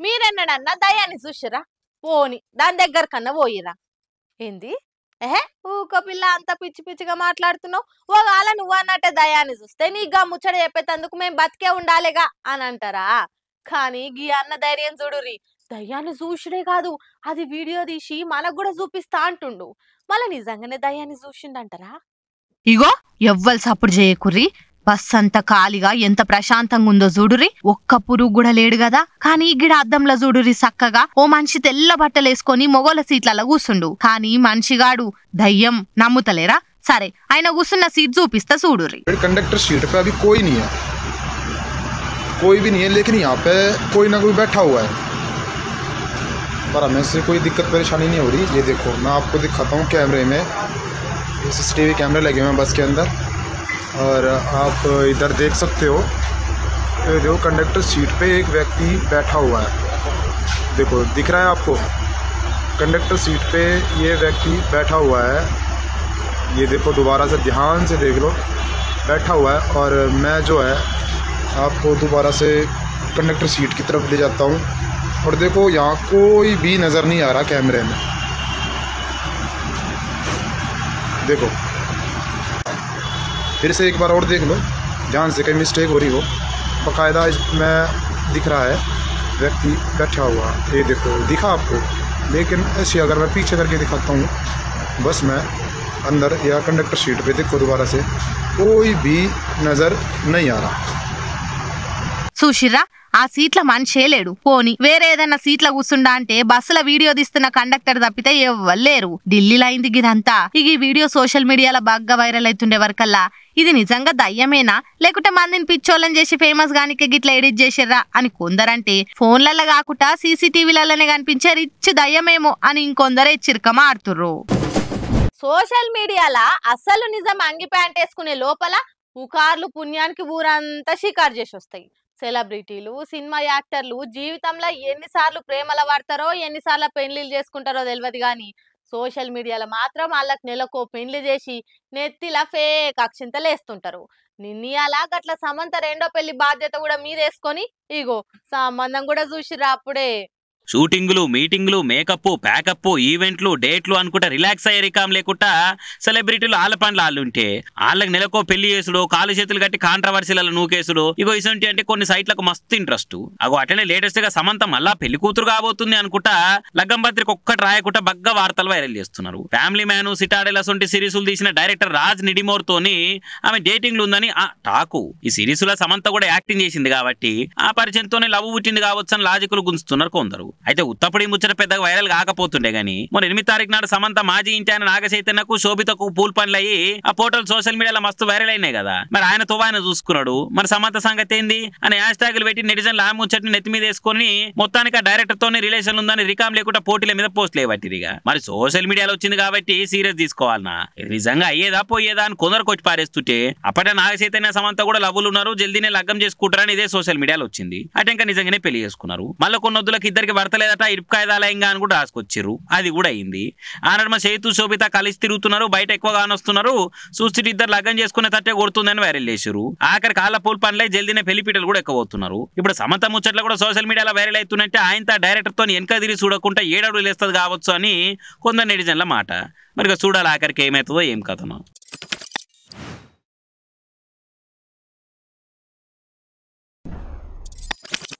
మీరెన్నడన్నా దయ్యాన్ని చూసిరా? పోని దాని దగ్గర కన్నా పోయిరా? ఏంది? ఎహే ఊకో పిల్ల అంత పిచ్చి పిచ్చిగా మాట్లాడుతున్నావు. ఓగాల నువ్వు అన్నట్టే దయ్యాన్ని చూస్తే నీగా ముచ్చట చెప్పేటందుకు మేము బతికే ఉండాలిగా అని అంటారా? కానీ గీ అన్న ధైర్యం చూడుర్రి. దయ్యాన్ని చూసుడే కాదు, అది వీడియో తీసి మనకు కూడా చూపిస్తా అంటుండు. మళ్ళీ నిజంగానే దయ్యాన్ని చూసిండంటారా? ఇగో ఎవ్వరు సపోర్ట్ చేయకుర్రి. బస్ అంతా ఖాళీగా ఎంత ప్రశాంతంగా ఉందో చూడురి. ఒక్క పురుగు కూడా లేడు కదా. కానీ గిడ అద్దంలో చూడురి సక్కగా ఓ మనిషి తెల్ల బట్టలేసుకొని మొగోళ్ళ సీట్లలో కూర్చుండు. కానీ మనిషిగాడు దయ్యం నమ్ముతలేరా? సరే ఆయన కూర్చున్న సీట్ చూపిస్తా చూడురి. कंडक्टर सीट पे अभी कोई नहीं है, कोई भी नहीं है, लेकिन यहाँ पे कोई ना कोई बैठा हुआ है, पर हमें से कोई दिक्कत परेशानी नहीं हो रही। ये देखो मैं आपको दिखाता हूँ कैमरे में, CCTV कैमरे लगे हुए हैं बस के अंदर, और आप इधर देख सकते हो। ये देखो कंडक्टर सीट पे एक व्यक्ति बैठा हुआ है, देखो दिख रहा है आपको? कंडक्टर सीट पे ये व्यक्ति बैठा हुआ है, ये देखो दोबारा से ध्यान से देख लो, बैठा हुआ है। और मैं जो है आपको दोबारा से कंडक्टर सीट की तरफ ले जाता हूँ, और देखो यहाँ कोई भी नज़र नहीं आ रहा कैमरे में, देखो फिर से एक बार और देख लो, ध्यान से, कहीं मिस्टेक हो रही हो। बाकायदा इसमें दिख रहा है व्यक्ति बैठा हुआ, ये देखो दिखा आपको। लेकिन ऐसे अगर मैं पीछे करके दिखाता हूँ बस में अंदर या कंडक्टर सीट पे, देखो दोबारा से कोई भी नज़र नहीं आ रहा। చూసిర్రా ఆ సీట్ల మనిషే లేడు. పోని వేరే ఏదైనా సీట్ల కూర్చుండా అంటే బస్సుల వీడియో తీస్తున్న కండక్టర్ తప్పితే ఎవ్వలేరు. ఢిల్లీలో అయింది గిదంతా. ఇక ఈ వీడియో సోషల్ మీడియాలో బాగా వైరల్ అవుతుండే వరకల్లా ఇది నిజంగా దయ్యమేనా లేకుంటే మందిని పిచ్చోళ్ళని చేసి ఫేమస్ గానికి గిట్లా ఎడిట్ చేసిర్రా అని కొందరంటే, ఫోన్లలో కాకుండా CCTVలలోనే కనిపించే రిచ్ దయ్యమేమో అని ఇంకొందరే చిరకమా ఆడుతుర్రు. సోషల్ మీడియాలో అసలు నిజం అంగి ప్యాంట్ వేసుకునే లోపల పుకార్లు పుణ్యానికి ఊరంతా షికారు చేసి వస్తాయి. సెలబ్రిటీలు, సినిమా యాక్టర్లు జీవితంలో ఎన్నిసార్లు ప్రేమల పడతారో, ఎన్నిసార్లు పెళ్లిళ్ళు చేసుకుంటారో తెలియదు. కానీ సోషల్ మీడియాలో మాత్రం వాళ్ళకి నెలకో పెళ్లి చేసి నెత్తిలా ఫేక్ అక్షింతలు వేస్తుంటారు. నిన్నయాలా గట్ల సమంత రెండో పెళ్లి బాధ్యత కూడా మీరేసుకొని ఇగో సంబంధం కూడా చూసిరా అప్పుడే. షూటింగులు, మీటింగ్లు, మేకప్, ప్యాకప్, ఈవెంట్లు, డేట్లు అనుకుంటా రిలాక్స్ అయ్యే రికామ్ లేకుండా సెలబ్రిటీలు ఆళ్ళ పనులు ఆళ్ళుంటే వాళ్ళకి నెలకో పెళ్లి చేసుడు, కాలు చేతులు కట్టి కాంట్రవర్సీలలో నూకేసుడు, ఇగో ఇసొంటి అంటే కొన్ని సైట్లకు మస్తు ఇంట్రెస్ట్. అగో అట్లనే లేటెస్ట్ గా సమంత మళ్ళా పెళ్లి కూతురు కాబోతుంది అనుకుంటా లగ్గం పత్రిక ఒక్కటి రాయకుండా బగ్గా వార్తలు వైరల్ చేస్తున్నారు. ఫ్యామిలీ మ్యాన్, సిటాడెల్ అసొంటి సిరీసులు తీసిన డైరెక్టర్ రాజ్ నిడిమోర్ తోని ఆమె డేటింగ్లు ఉందని టాకు. ఈ సిరీసులో సమంత కూడా యాక్టింగ్ చేసింది కాబట్టి ఆ పరిచయంతోనే లవ్ పుట్టింది కావచ్చు అని లాజికల్ గుంజుతున్నారు కొందరు. అయితే ఉత్తప్పుడు ఈ ముచ్చట పెద్దగా వైరల్ కాకపోతుండే గానీ మొన్న 8 తారీఖు నాడు సమంత మాజీ ఇంటి ఆయన నాగచైతన్యకు, శోభితకు పూల్ పనులు అయ్యి ఆ ఫోటోలు సోషల్ మీడియాలో మస్తు వైరల్ అయినాయి కదా. మరి ఆయనతో ఆయన చూసుకున్నాడు, మరి సమంత సంగతి ఏంది అని హ్యాష్ ట్యాగులు పెట్టి నెటిజన్లు ఆ ముచ్చట్ని నెత్తి మీద వేసుకొని మొత్తానికి ఆ డైరెక్టర్ తోనే రిలేషన్ ఉందని రికామ్ లేకుండా పోటీల మీద పోస్టులు వేయబట్టిరిగా. మరి సోషల్ మీడియాలో వచ్చింది కాబట్టి సీరియస్ తీసుకోవాలనా? నిజంగా అయ్యేదా పోయేదా అని కొందరు కొట్టి పారేస్తుంటే అప్పటి నాగచైతన్య సమంత కూడా లవ్వులు ఉన్నారు, జల్దీనే లగ్గం చేసుకుంటారని ఇదే సోషల్ మీడియాలో వచ్చింది. అంటే ఇంకా నిజంగానే పెళ్లి చేసుకున్నారు. మళ్ళీ కొన్ని వద్దులకు ఇద్దరికి భర్తలేదట, ఇరుకాయదాలయంగా అని కూడా రాసుకొచ్చారు. అది కూడా అయింది. ఆనాడు మా సేతు, శోభిత కలిసి తిరుగుతున్నారు, బయట ఎక్కువగా వస్తున్నారు, చూస్తే ఇద్దరు లగ్గం చేసుకునే తట్టే కొడుతుందని వైరల్ చేశారు. ఆఖరి కాళ్ళ పూల్ పనులే జల్దీనే పెళ్లి పీటలు కూడా ఎక్కువ పోతున్నారు. ఇప్పుడు సమంత ముచ్చట్లు కూడా సోషల్ మీడియాలో వైరల్ అవుతున్నట్టే ఆయనతో డైరెక్టర్ తో వెనక తిరిగి చూడకుండా ఏడడుగులు లేస్తుంది కావచ్చు అని కొందరు నెటిజన్ల మాట. మరి చూడాలి ఆఖరికి ఏమవుతుందో ఏం కథనో.